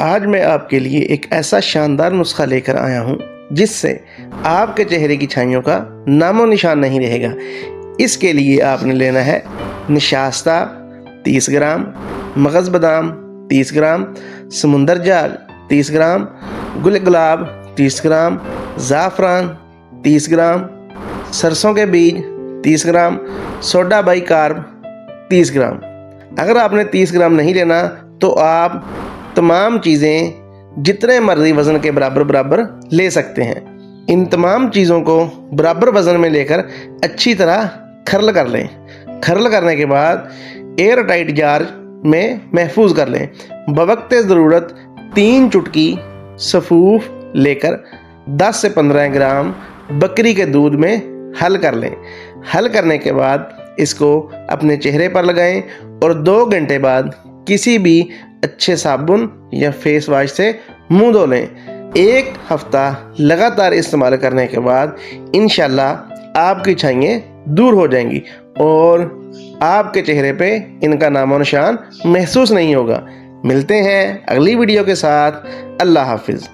آج میں آپ کے لیے ایک ایسا شاندار نسخہ لے کر آیا ہوں جس سے آپ کے چہرے کی چھائیوں کا نام و نشان نہیں رہے گا۔ اس کے لیے آپ نے لینا ہے نشاستہ 30 گرام، مغز بادام 30 گرام، سمندر جاگ 30 گرام، گل گلاب 30 گرام، زعفران 30 گرام، سرسوں کے بیج 30 gram, soda by carb 30 gram. اگر آپ نے 30 گرام نہیں لینا تو آپ تمام چیزیں جتنے مرضی وزن کے برابر لے سکتے ہیں۔ ان تمام چیزوں کو برابر وزن میں لے کر اچھی طرح کھرل کر لیں۔ کھرل کرنے کے بعد ایئر ٹائٹ جار میں محفوظ کر لیں۔ بوقت ضرورت 3 چٹکی سفوف لے کر 10 سے 15 گرام بکری کے دودھ میں حل کر لیں۔ حل کرنے کے بعد اس کو اپنے چہرے پر لگائیں اور 2 گھنٹے بعد کسی بھی اچھے صابن یا فیس واش سے منہ دھو لیں۔ 1 ہفتہ لگاتار استعمال کرنے کے بعد انشاءاللہ آپ کی چھائیاں دور ہو جائیں گی اور آپ کے چہرے پہ ان کا نام و نشان محسوس نہیں ہوگا۔ ملتے ہیں اگلی ویڈیو کے ساتھ۔ اللہ حافظ۔